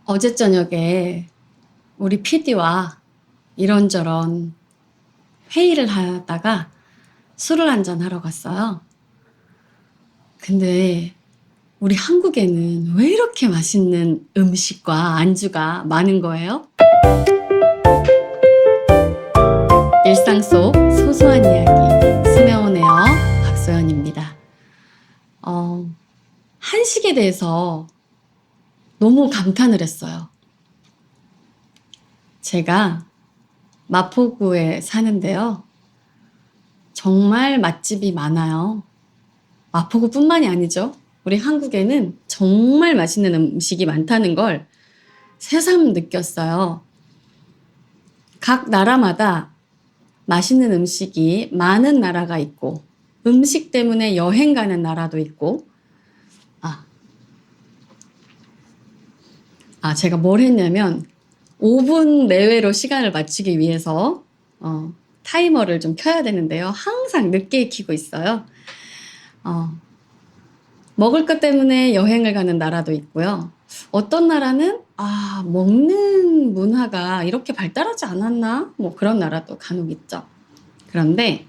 어제 저녁에 우리 PD와 이런저런 회의를 하다가 술을 한잔 하러 갔어요. 근데 우리 한국에는 왜 이렇게 맛있는 음식과 안주가 많은 거예요? 일상 속 소소한 이야기 스며오네요. 박소연입니다. 어, 한식에 대해서 너무 감탄을 했어요. 제가 마포구에 사는데요. 정말 맛집이 많아요. 마포구뿐만이 아니죠. 우리 한국에는 정말 맛있는 음식이 많다는 걸 새삼 느꼈어요. 각 나라마다 맛있는 음식이 많은 나라가 있고, 음식 때문에 여행 가는 나라도 있고, 아, 제가 뭘 했냐면, 5분 내외로 시간을 맞추기 위해서, 타이머를 좀 켜야 되는데요. 항상 늦게 켜고 있어요. 어, 먹을 것 때문에 여행을 가는 나라도 있고요. 어떤 나라는 먹는 문화가 이렇게 발달하지 않았나? 뭐 그런 나라도 간혹 있죠. 그런데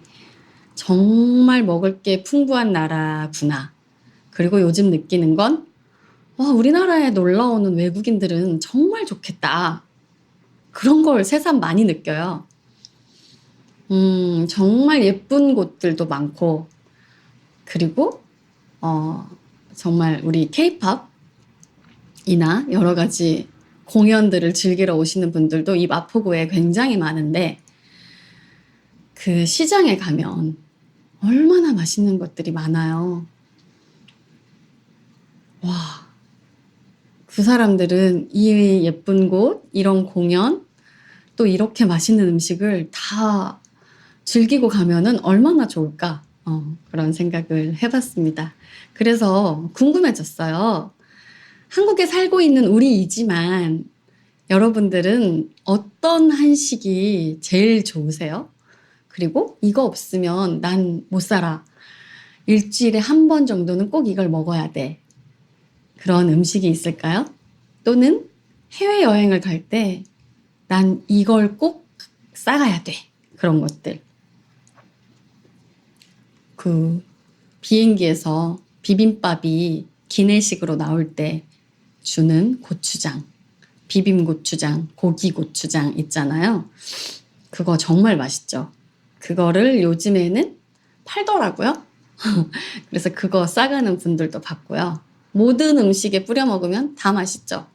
정말 먹을 게 풍부한 나라구나. 그리고 요즘 느끼는 건 우리나라에 놀러 오는 외국인들은 정말 좋겠다. 그런 걸 새삼 많이 느껴요. 정말 예쁜 곳들도 많고, 그리고 어, 정말 우리 케이팝 이나 여러 가지 공연들을 즐기러 오시는 분들도 이 마포구에 굉장히 많은데, 그 시장에 가면 얼마나 맛있는 것들이 많아요. 와, 그 사람들은 이 예쁜 곳, 이런 공연, 또 이렇게 맛있는 음식을 다 즐기고 가면은 얼마나 좋을까? 그런 생각을 해봤습니다. 그래서 궁금해졌어요. 한국에 살고 있는 우리이지만 여러분들은 어떤 한식이 제일 좋으세요? 그리고 이거 없으면 난 못 살아. 일주일에 한 번 정도는 꼭 이걸 먹어야 돼. 그런 음식이 있을까요? 또는 해외여행을 갈 때 난 이걸 꼭 싸가야 돼. 그런 것들. 그 비행기에서 비빔밥이 기내식으로 나올 때 주는 고추장, 비빔고추장, 고기고추장 있잖아요. 그거 정말 맛있죠. 그거를 요즘에는 팔더라고요. 그래서 그거 싸가는 분들도 봤고요. 모든 음식에 뿌려 먹으면 다 맛있죠.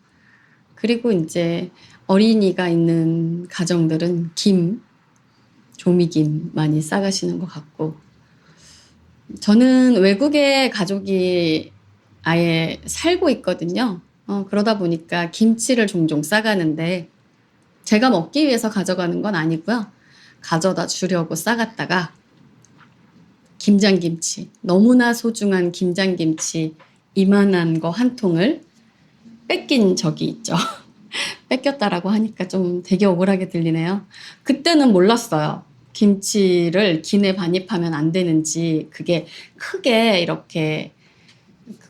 그리고 이제 어린이가 있는 가정들은 김, 조미김 많이 싸가시는 것 같고, 저는 외국에 가족이 아예 살고 있거든요. 그러다 보니까 김치를 종종 싸가는데 제가 먹기 위해서 가져가는 건 아니고요. 가져다 주려고 싸갔다가 김장김치, 너무나 소중한 김장김치 이만한 거 한 통을 뺏긴 적이 있죠. 뺏겼다라고 하니까 좀 되게 억울하게 들리네요. 그때는 몰랐어요. 김치를 기내 반입하면 안 되는지, 그게 크게 이렇게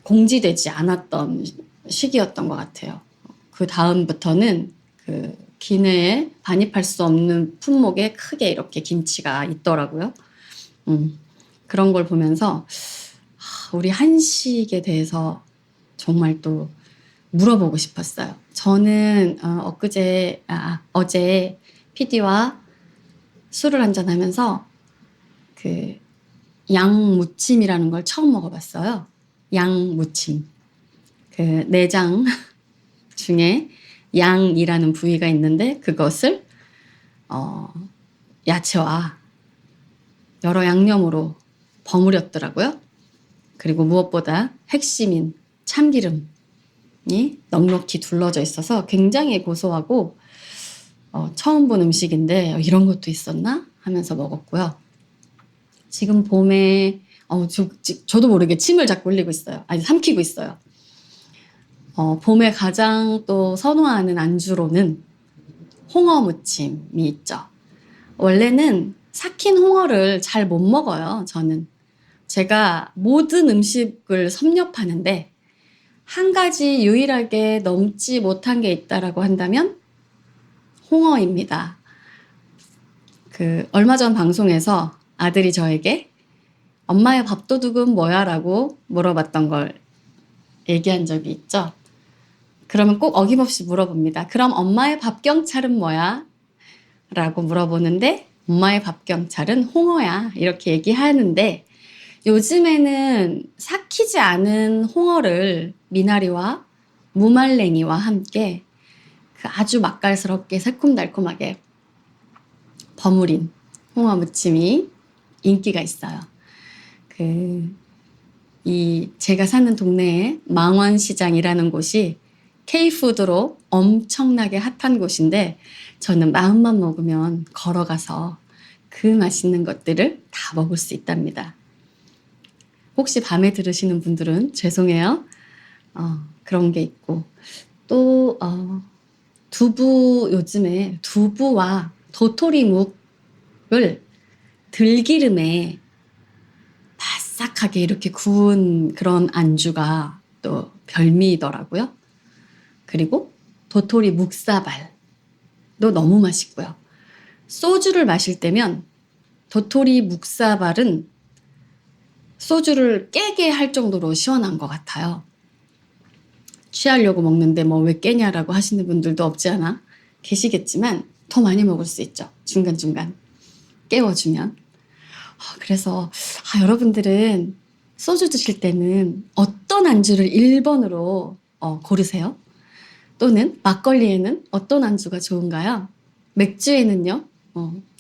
공지되지 않았던 시기였던 것 같아요. 그 다음부터는 그 기내에 반입할 수 없는 품목에 크게 이렇게 김치가 있더라고요. 그런 걸 보면서 우리 한식에 대해서 정말 또 물어보고 싶었어요. 저는 어제 PD와 술을 한잔 하면서 그 양무침이라는 걸 처음 먹어봤어요. 양무침. 그 내장 중에 양이라는 부위가 있는데 그것을 야채와 여러 양념으로 버무렸더라고요. 그리고 무엇보다 핵심인 참기름이 넉넉히 둘러져 있어서 굉장히 고소하고 처음 본 음식인데 이런 것도 있었나 하면서 먹었고요. 지금 봄에 저도 모르게 침을 자꾸 흘리고 있어요. 아니 삼키고 있어요. 봄에 가장 또 선호하는 안주로는 홍어 무침이 있죠. 원래는 삭힌 홍어를 잘 못 먹어요, 저는. 제가 모든 음식을 섭렵하는데 한 가지 유일하게 넘지 못한 게 있다라고 한다면 홍어입니다. 얼마 전 방송에서 아들이 저에게 엄마의 밥도둑은 뭐야? 라고 물어봤던 걸 얘기한 적이 있죠. 그러면 꼭 어김없이 물어봅니다. 그럼 엄마의 밥경찰은 뭐야? 라고 물어보는데 엄마의 밥경찰은 홍어야. 이렇게 얘기하는데 요즘에는 삭히지 않은 홍어를 미나리와 무말랭이와 함께 아주 맛깔스럽게 새콤달콤하게 버무린 홍어 무침이 인기가 있어요. 제가 사는 동네에 망원시장이라는 곳이 K푸드로 엄청나게 핫한 곳인데 저는 마음만 먹으면 걸어가서 그 맛있는 것들을 다 먹을 수 있답니다. 혹시 밤에 들으시는 분들은 죄송해요. 그런 게 있고 또 요즘에 두부와 도토리묵을 들기름에 바싹하게 이렇게 구운 그런 안주가 또 별미더라고요. 그리고 도토리 묵사발도 너무 맛있고요. 소주를 마실 때면 도토리 묵사발은 소주를 깨게 할 정도로 시원한 것 같아요. 취하려고 먹는데 뭐 왜 깨냐라고 하시는 분들도 없지 않아 계시겠지만 더 많이 먹을 수 있죠. 중간중간 깨워주면. 그래서 여러분들은 소주 드실 때는 어떤 안주를 1번으로 고르세요? 또는 막걸리에는 어떤 안주가 좋은가요? 맥주에는요?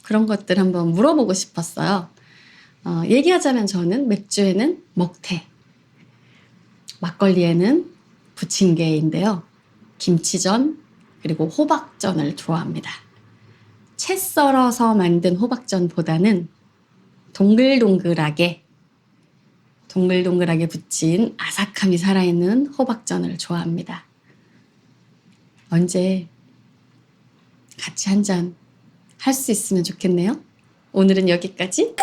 그런 것들 한번 물어보고 싶었어요. 얘기하자면 저는 맥주에는 먹태, 막걸리에는 부침개인데요. 김치전 그리고 호박전을 좋아합니다. 채 썰어서 만든 호박전보다는 동글동글하게 부친 아삭함이 살아있는 호박전을 좋아합니다. 언제 같이 한잔 할 수 있으면 좋겠네요. 오늘은 여기까지.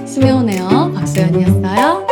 스메오네어 박소연이었어요.